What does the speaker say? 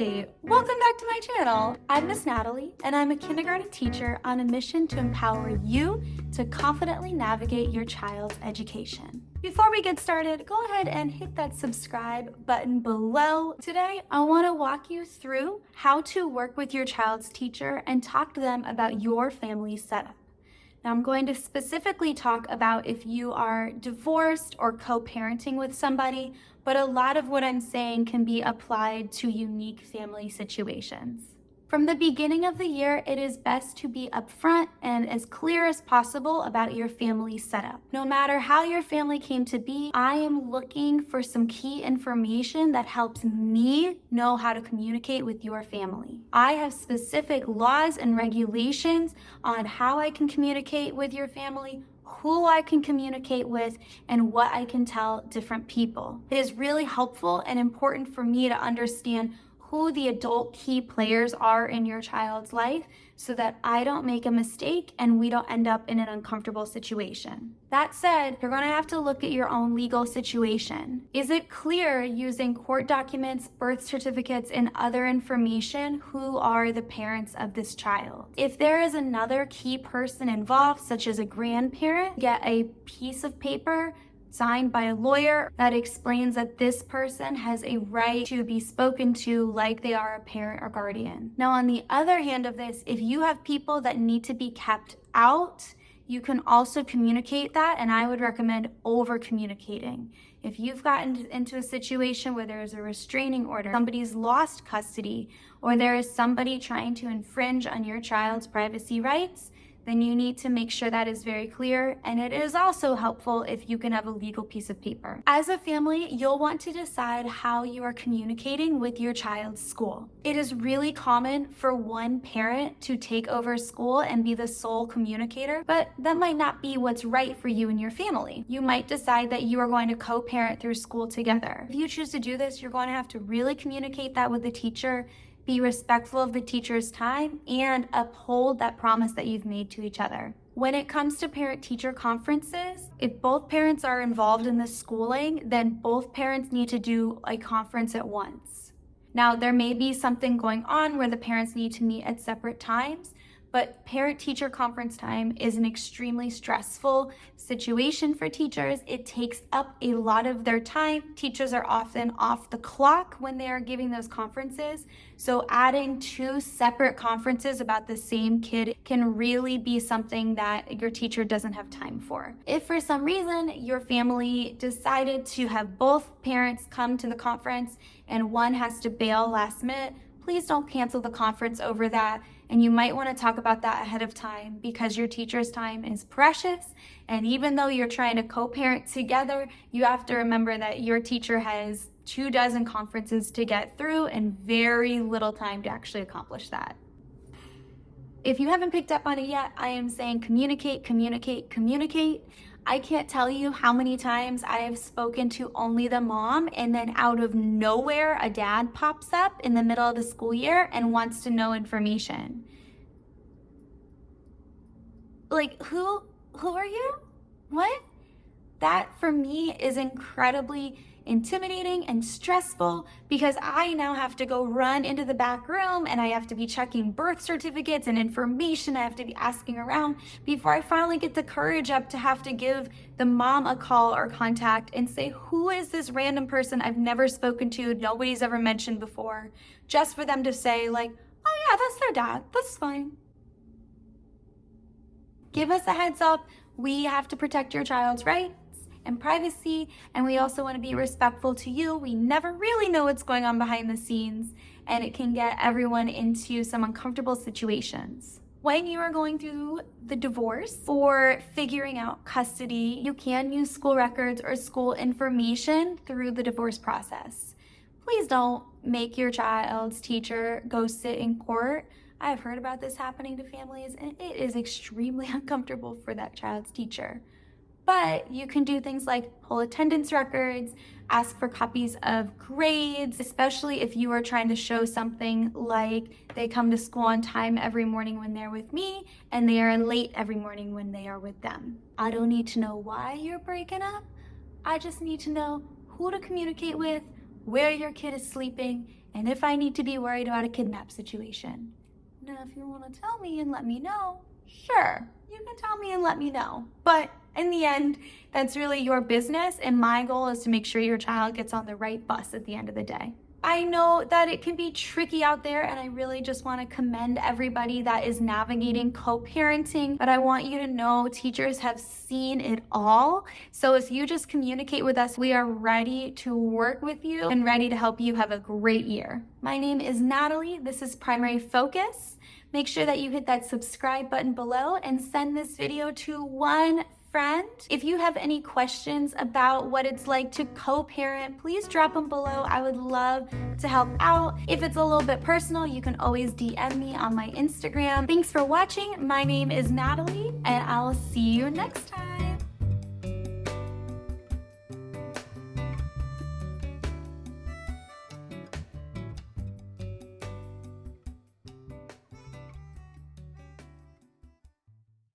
Hi, welcome back to my channel. I'm Miss Natalie, and I'm a kindergarten teacher on a mission to empower you to confidently navigate your child's education. Before we get started, go ahead and hit that subscribe button below. Today, I want to walk you through how to work with your child's teacher and talk to them about your family setup. Now, I'm going to specifically talk about if you are divorced or co-parenting with somebody, but a lot of what I'm saying can be applied to unique family situations. From the beginning of the year, it is best to be upfront and as clear as possible about your family setup. No matter how your family came to be, I am looking for some key information that helps me know how to communicate with your family. I have specific laws and regulations on how I can communicate with your family, who I can communicate with, and what I can tell different people. It is really helpful and important for me to understand who the adult key players are in your child's life so that I don't make a mistake and we don't end up in an uncomfortable situation. That said, you're going to have to look at your own legal situation. Is it clear using court documents, birth certificates, and other information who are the parents of this child? If there is another key person involved, such as a grandparent, get a piece of paper signed by a lawyer that explains that this person has a right to be spoken to like they are a parent or guardian. Now, on the other hand of this, if you have people that need to be kept out, you can also communicate that, and I would recommend over communicating. If you've gotten into a situation where there is a restraining order, somebody's lost custody, or there is somebody trying to infringe on your child's privacy rights, then you need to make sure that is very clear, and it is also helpful if you can have a legal piece of paper. As a family, you'll want to decide how you are communicating with your child's school. It is really common for one parent to take over school and be the sole communicator, but that might not be what's right for you and your family. You might decide that you are going to co-parent through school together. If you choose to do this, you're going to have to really communicate that with the teacher, be respectful of the teacher's time, and uphold that promise that you've made to each other. When it comes to parent-teacher conferences, if both parents are involved in the schooling, then both parents need to do a conference at once. Now, there may be something going on where the parents need to meet at separate times, but parent-teacher conference time is an extremely stressful situation for teachers. It takes up a lot of their time. Teachers are often off the clock when they are giving those conferences. So adding two separate conferences about the same kid can really be something that your teacher doesn't have time for. If for some reason your family decided to have both parents come to the conference and one has to bail last minute, please don't cancel the conference over that. And you might want to talk about that ahead of time because your teacher's time is precious. And even though you're trying to co-parent together, you have to remember that your teacher has 24 conferences to get through and very little time to actually accomplish that. If you haven't picked up on it yet, I am saying communicate, communicate, communicate. I can't tell you how many times I have spoken to only the mom, and then out of nowhere, a dad pops up in the middle of the school year and wants to know information. Like, who are you? What? That for me is incredibly intimidating and stressful because I now have to go run into the back room and I have to be checking birth certificates and information. I have to be asking around before I finally get the courage up to have to give the mom a call or contact and say, who is this random person I've never spoken to, nobody's ever mentioned before, just for them to say like, oh yeah, that's their dad, that's fine. Give us a heads up. We have to protect your child's rights and privacy, and we also want to be respectful to you. We never really know what's going on behind the scenes, and it can get everyone into some uncomfortable situations. When you are going through the divorce or figuring out custody, you can use school records or school information through the divorce process. Please don't make your child's teacher go sit in court. I've heard about this happening to families, and it is extremely uncomfortable for that child's teacher. But you can do things like pull attendance records, ask for copies of grades, especially if you are trying to show something like they come to school on time every morning when they're with me and they are late every morning when they are with them. I don't need to know why you're breaking up. I just need to know who to communicate with, where your kid is sleeping, and if I need to be worried about a kidnap situation. Now, if you want to tell me and let me know, sure, you can tell me and let me know. But in the end, that's really your business, and my goal is to make sure your child gets on the right bus at the end of the day. I know that it can be tricky out there, and I really just want to commend everybody that is navigating co-parenting, but I want you to know teachers have seen it all. So if you just communicate with us, we are ready to work with you and ready to help you have a great year. My name is Natalie. This is Primary Focus. Make sure that you hit that subscribe button below and send this video to one friend. If you have any questions about what it's like to co-parent, please drop them below. I would love to help out. If it's a little bit personal, you can always DM me on my Instagram. Thanks for watching. My name is Natalie, and I'll see you next time.